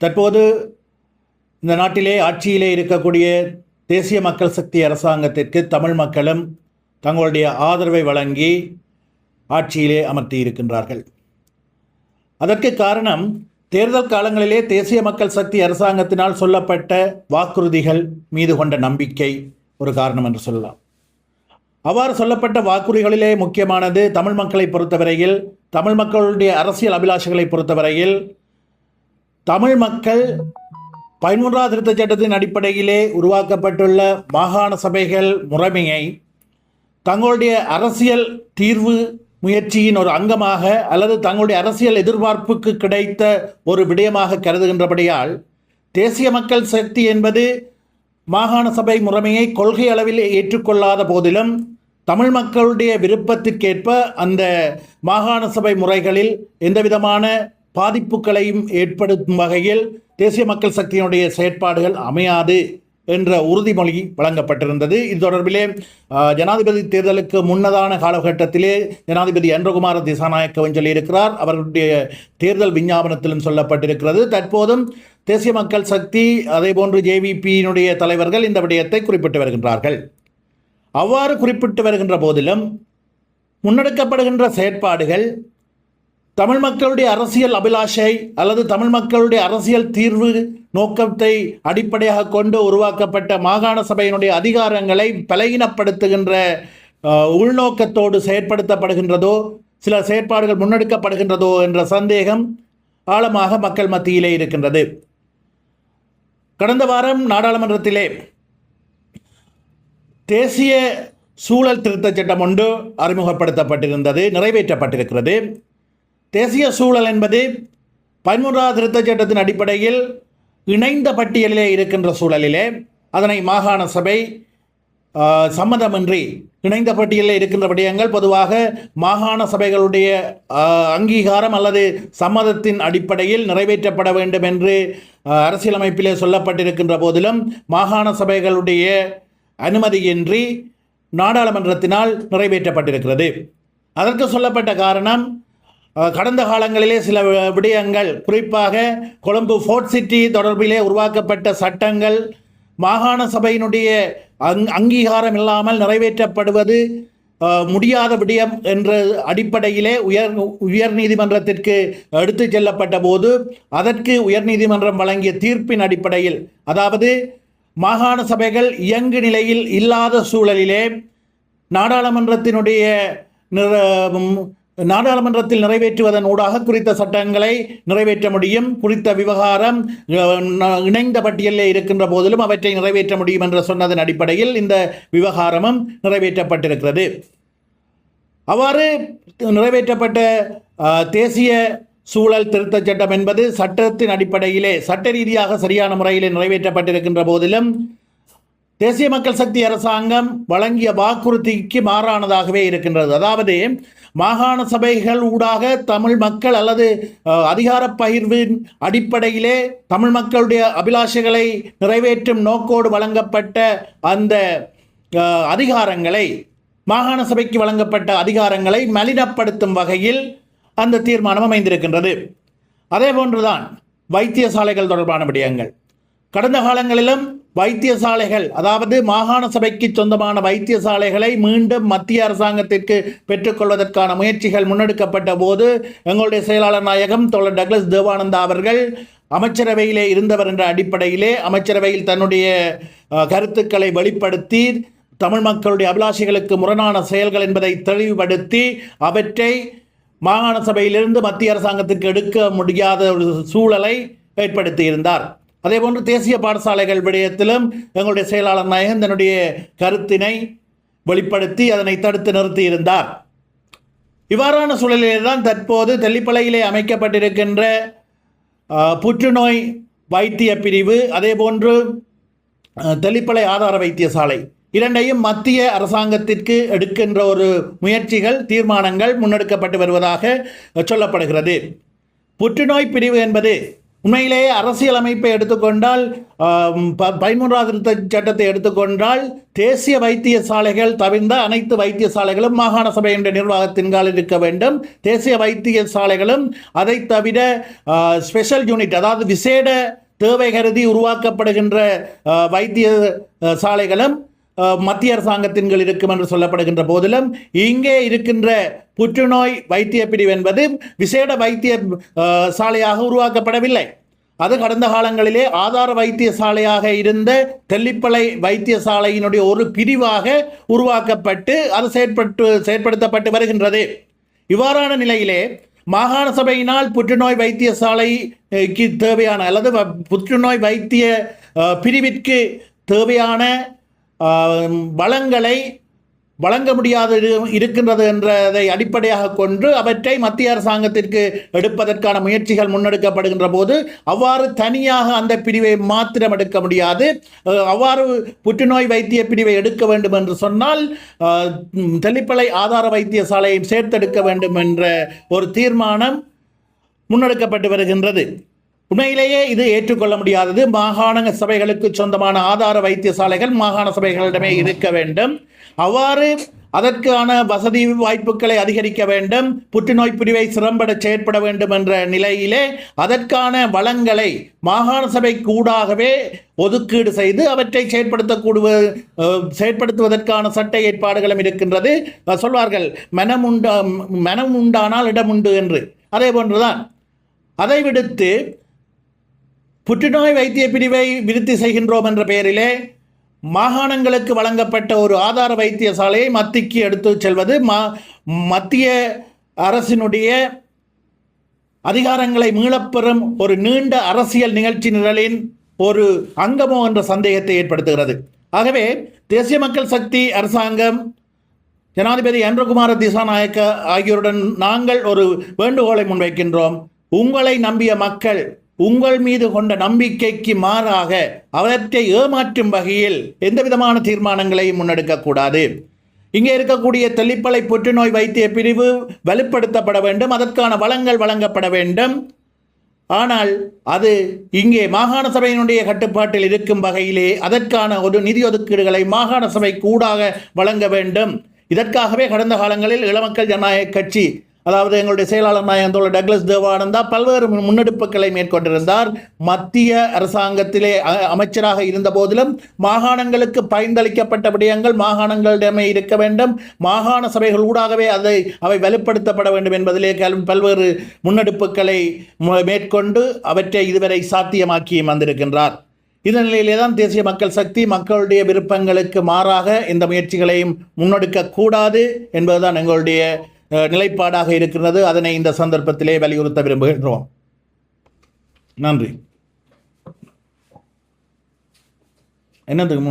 தற்போது இந்த நாட்டிலே ஆட்சியிலே இருக்கக்கூடிய தேசிய மக்கள் சக்தி அரசாங்கத்திற்கு தமிழ் மக்களும் தங்களுடைய ஆதரவை வழங்கி ஆட்சியிலே அமர்த்தி இருக்கின்றார்கள். அதற்கு காரணம் தேர்தல் காலங்களிலே தேசிய மக்கள் சக்தி அரசாங்கத்தினால் சொல்லப்பட்ட வாக்குறுதிகள் மீது கொண்ட நம்பிக்கை ஒரு காரணம் என்று சொல்லலாம். அவ்வாறு சொல்லப்பட்ட வாக்குறுதிகளிலே முக்கியமானது தமிழ் மக்களை பொறுத்தவரையில், தமிழ் மக்களுடைய அரசியல் அபிலாஷைகளை பொறுத்தவரையில், தமிழ் மக்கள் 13வது திருத்தச் சட்டத்தின் அடிப்படையிலே உருவாக்கப்பட்டுள்ள மாகாண சபைகள் முறைமையை தங்களுடைய அரசியல் தீர்வு முயற்சியின் ஒரு அங்கமாக அல்லது தங்களுடைய அரசியல் எதிர்பார்ப்புக்கு கிடைத்த ஒரு விடயமாக கருதுகின்றபடியால் தேசிய மக்கள் சக்தி என்பது மாகாண சபை முறைமையை கொள்கை அளவில் ஏற்றுக்கொள்ளாத போதிலும் தமிழ் மக்களுடைய விருப்பத்திற்கேற்ப அந்த மாகாண சபை முறைகளில் எந்தவிதமான பாதிப்புகளையும் ஏற்படுத்தும் வகையில் தேசிய மக்கள் சக்தியினுடைய செயற்பாடுகள் அமையாது என்ற உறுதிமொழி வழங்கப்பட்டிருந்தது. இது தொடர்பிலே ஜனாதிபதி தேர்தலுக்கு முன்னதான காலகட்டத்திலே ஜனாதிபதி அன்றகுமார திசாநாயக்கவன் சொல்லியிருக்கிறார். அவர்களுடைய தேர்தல் விஞ்ஞாபனத்திலும் சொல்லப்பட்டிருக்கிறது. தற்போதும் தேசிய மக்கள் சக்தி அதேபோன்று ஜேவிபியினுடைய தலைவர்கள் இந்த விடயத்தை குறிப்பிட்டு வருகின்றார்கள். அவ்வாறு குறிப்பிட்டு வருகின்ற போதிலும் முன்னெடுக்கப்படுகின்ற செயற்பாடுகள் தமிழ் மக்களுடைய அரசியல் அபிலாஷை அல்லது தமிழ் மக்களுடைய அரசியல் தீர்வு நோக்கத்தை அடிப்படையாக கொண்டு உருவாக்கப்பட்ட மாகாண சபையினுடைய அதிகாரங்களை பலகீனப்படுத்துகின்ற உள்நோக்கத்தோடு செயற்படுத்தப்படுகின்றதோ, சில செயற்பாடுகள் முன்னெடுக்கப்படுகின்றதோ என்ற சந்தேகம் ஆழமாக மக்கள் மத்தியிலே இருக்கின்றது. கடந்த வாரம் நாடாளுமன்றத்திலே தேசிய சூழல் திருத்தச் சட்டம் ஒன்று அறிமுகப்படுத்தப்பட்டிருந்தது, நிறைவேற்றப்பட்டிருக்கிறது. தேசிய சூழல் என்பது 13வது திருத்தச் சட்டத்தின் அடிப்படையில் இணைந்த பட்டியலிலே இருக்கின்ற சூழலிலே அதனை மாகாண சபை சம்மதமின்றி இணைந்த பட்டியலில் இருக்கின்ற விடயங்கள் பொதுவாக மாகாண சபைகளுடைய அங்கீகாரம் அல்லது சம்மதத்தின் அடிப்படையில் நிறைவேற்றப்பட வேண்டும் என்று அரசியலமைப்பிலே சொல்லப்பட்டிருக்கின்ற போதிலும் மாகாண சபைகளுடைய அனுமதியின்றி நாடாளுமன்றத்தினால் நிறைவேற்றப்பட்டிருக்கிறது. அதற்கு சொல்லப்பட்ட காரணம், கடந்த காலங்களிலே சில விடயங்கள், குறிப்பாக கொழும்பு ஃபோர்ட் சிட்டி தொடர்பிலே உருவாக்கப்பட்ட சட்டங்கள் மாகாண சபையினுடைய அங்கீகாரம் இல்லாமல் நிறைவேற்றப்படுவது முடியாத விடயம் என்ற அடிப்படையிலே உயர் நீதிமன்றத்திற்கு எடுத்து செல்லப்பட்ட போது அதற்கு உயர்நீதிமன்றம் வழங்கிய தீர்ப்பின் அடிப்படையில், அதாவது மாகாண சபைகள் இயங்கு நிலையில் இல்லாத சூழலிலே நாடாளுமன்றத்தில் நிறைவேற்றுவதன் ஊடாக குறித்த சட்டங்களை நிறைவேற்ற முடியும், குறித்த விவகாரம் இணைந்த பட்டியலில் இருக்கின்ற போதிலும் அவற்றை நிறைவேற்ற முடியும் என்று சொன்னதன் அடிப்படையில் இந்த விவகாரமும் நிறைவேற்றப்பட்டிருக்கிறது. அவ்வாறு நிறைவேற்றப்பட்ட தேசிய சூழல் திருத்தச் சட்டம் என்பது சட்டத்தின் அடிப்படையிலே சட்ட ரீதியாக சரியான முறையிலே நிறைவேற்றப்பட்டிருக்கின்ற போதிலும் தேசிய மக்கள் சக்தி அரசாங்கம் வழங்கிய வாக்குறுதிக்கு மாறானதாகவே இருக்கின்றது. அதாவது மாகாண சபைகள் ஊடாக தமிழ் மக்கள் அல்லது அதிகார பகிர்வின் அடிப்படையிலே தமிழ் மக்களுடைய அபிலாஷைகளை நிறைவேற்றும் நோக்கோடு வழங்கப்பட்ட அந்த அதிகாரங்களை, மாகாண சபைக்கு வழங்கப்பட்ட அதிகாரங்களை மலினப்படுத்தும் வகையில் அந்த தீர்மானம் அமைந்திருக்கின்றது. அதே போன்றுதான் வைத்தியசாலைகள் தொடர்பான விடயங்கள். கடந்த காலங்களிலும் வைத்தியசாலைகள், அதாவது மாகாண சபைக்கு சொந்தமான வைத்தியசாலைகளை மீண்டும் மத்திய அரசாங்கத்திற்கு பெற்றுக்கொள்வதற்கான முயற்சிகள் முன்னெடுக்கப்பட்ட போது எங்களுடைய செயலாளர் நாயகம் தோழர் டக்ளஸ் தேவானந்தா அவர்கள் அமைச்சரவையிலே இருந்தவர் என்ற அடிப்படையிலே அமைச்சரவையில் தன்னுடைய கருத்துக்களை வெளிப்படுத்தி தமிழ் மக்களுடைய அபிலாஷைகளுக்கு முரணான செயல்கள் என்பதை தெளிவுபடுத்தி அவற்றை மாகாண சபையிலிருந்து மத்திய அரசாங்கத்திற்கு எடுக்க முடியாத ஒரு சூழலை ஏற்படுத்தியிருந்தார். அதேபோன்று தேசிய பாடசாலைகள் விடயத்திலும் எங்களுடைய செயலாளர் நாயகன் தன்னுடைய கருத்தினை வெளிப்படுத்தி அதனை தடுத்து நிறுத்தியிருந்தார். இவ்வாறான சூழலிலே தான் தற்போது தெல்லிப்பளையிலே அமைக்கப்பட்டிருக்கின்ற புற்றுநோய் வைத்திய பிரிவு, அதேபோன்று தெல்லிப்பளை ஆதார வைத்தியசாலை இரண்டையும் மத்திய அரசாங்கத்திற்கு எடுக்கின்ற ஒரு முயற்சிகள், தீர்மானங்கள் முன்னெடுக்கப்பட்டு வருவதாக சொல்லப்படுகிறது. புற்றுநோய் பிரிவு என்பது உண்மையிலேயே அரசியல் அமைப்பை எடுத்துக்கொண்டால் 13வது திருத்தச் சட்டத்தை எடுத்துக்கொண்டால் தேசிய வைத்தியசாலைகள் தவிர்ந்த அனைத்து வைத்தியசாலைகளும் மாகாண சபையின் நிர்வாகத்தின் கால் இருக்க வேண்டும். தேசிய வைத்தியசாலைகளும் அதை தவிர ஸ்பெஷல் யூனிட், அதாவது விசேட தேவை கருதி உருவாக்கப்படுகின்ற வைத்திய சாலைகளும் மத்திய அரசாங்கத்தின் கீழ் இருக்கும் என்று சொல்லப்படுகின்ற போதிலும் இங்கே இருக்கின்ற புற்றுநோய் வைத்திய பிரிவு என்பது விசேட வைத்திய சாலையாக உருவாக்கப்படவில்லை. அது கடந்த காலங்களிலே ஆதார வைத்தியசாலையாக இருந்த தெல்லிப்பளை வைத்தியசாலையினுடைய ஒரு பிரிவாக உருவாக்கப்பட்டு அது செயற்படுத்தப்பட்டு வருகின்றது. இவ்வாறான நிலையிலே மாகாண சபையினால் புற்றுநோய் வைத்தியசாலைக்கு தேவையான அல்லது புற்றுநோய் வைத்திய பிரிவிற்கு எடுப்பதற்கான வளங்களை வழங்க முடியாது இருக்கின்றது என்றதை அடிப்படையாக கொண்டு அவற்றை மத்திய அரசாங்கத்திற்கு எடுப்பதற்கான முயற்சிகள் முன்னெடுக்கப்படுகின்ற போது அவ்வாறு தனியாக அந்த பிரிவை மாத்திரம் எடுக்க முடியாது. அவ்வாறு புற்றுநோய் வைத்திய பிரிவை எடுக்க வேண்டும் என்று சொன்னால் தெல்லிப்பளை ஆதார வைத்தியசாலையை சேர்த்தெடுக்க வேண்டும் என்ற ஒரு தீர்மானம் முன்னெடுக்கப்பட்டு வருகின்றது. உண்மையிலேயே இது ஏற்றுக்கொள்ள முடியாதது. மாகாண சபைகளுக்கு சொந்தமான ஆதார வைத்தியசாலைகள் மாகாண சபைகளிடமே இருக்க வேண்டும். அவ்வாறு அதற்கான வசதி வாய்ப்புகளை அதிகரிக்க வேண்டும். புற்றுநோய் பிரிவை சிறம்பட செயற்பட வேண்டும் என்ற நிலையிலே அதற்கான வளங்களை மாகாண சபை கூடாகவே ஒதுக்கீடு செய்து அவற்றை செயற்படுத்துவதற்கான சட்ட ஏற்பாடுகளும் இருக்கின்றது. சொல்வார்கள் மனம் உண்டானால் இடம் உண்டு என்று. அதே போன்றுதான் அதை விடுத்து புற்றுநோய் வைத்திய பிரிவை விருத்தி செய்கின்றோம் என்ற பெயரிலே மாகாணங்களுக்கு வழங்கப்பட்ட ஒரு ஆதார வைத்தியசாலையை மத்திக்கு எடுத்து செல்வது மத்திய அரசினுடைய அதிகாரங்களை மீளப்பெறும் ஒரு நீண்ட அரசியல் நிகழ்ச்சி நிரலின் ஒரு அங்கமோ என்ற சந்தேகத்தை ஏற்படுத்துகிறது. ஆகவே தேசிய மக்கள் சக்தி அரசாங்கம் ஜனாதிபதி அன்ரகுமார திசாநாயக்க ஆகியோருடன் நாங்கள் ஒரு வேண்டுகோளை முன்வைக்கின்றோம். உங்களை நம்பிய மக்கள் உங்கள் மீது கொண்ட நம்பிக்கைக்கு மாறாக அவற்றை ஏமாற்றும் வகையில் எந்த விதமான தீர்மானங்களையும் முன்னெடுக்கக்கூடாது. இங்கே இருக்கக்கூடிய தெல்லிப்பளை புற்றுநோய் வைத்திய பிரிவு வலுப்படுத்தப்பட வேண்டும். அதற்கான வளங்கள் வழங்கப்பட வேண்டும். ஆனால் அது இங்கே மாகாண சபையினுடைய கட்டுப்பாட்டில் இருக்கும் வகையிலே அதற்கான ஒரு நிதி ஒதுக்கீடுகளை மாகாண சபை கூடாக வழங்க வேண்டும். இதற்காகவே கடந்த காலங்களில் இளமக்கள் ஜனநாயக கட்சி, அதாவது எங்களுடைய செயலாளர் நாயகத்தோழர் டக்ளஸ் தேவானந்தா பல்வேறு முன்னெடுப்புகளை மேற்கொண்டிருந்தார். மத்திய அரசாங்கத்திலே அமைச்சராக இருந்த போதிலும் மாகாணங்களுக்கு பரிந்தளிக்கப்பட்ட விடயங்கள் மாகாணங்களிடமே இருக்க வேண்டும். மாகாண சபைகள் ஊடாகவே அவை வலுப்படுத்தப்பட வேண்டும் என்பதிலே பல்வேறு முன்னெடுப்புகளை மேற்கொண்டு அவற்றை இதுவரை சாத்தியமாக்கி வந்திருக்கின்றார். இந்த நிலையிலே தான் தேசிய மக்கள் சக்தி மக்களுடைய விருப்பங்களுக்கு மாறாக இந்த முயற்சிகளையும் முன்னெடுக்கக்கூடாது என்பதுதான் எங்களுடைய நிலைப்பாடாக இருக்கிறது. அதனை இந்த சந்தர்ப்பத்திலே வலியுறுத்த விரும்புகின்றோம். நன்றி. என்னதுக்கு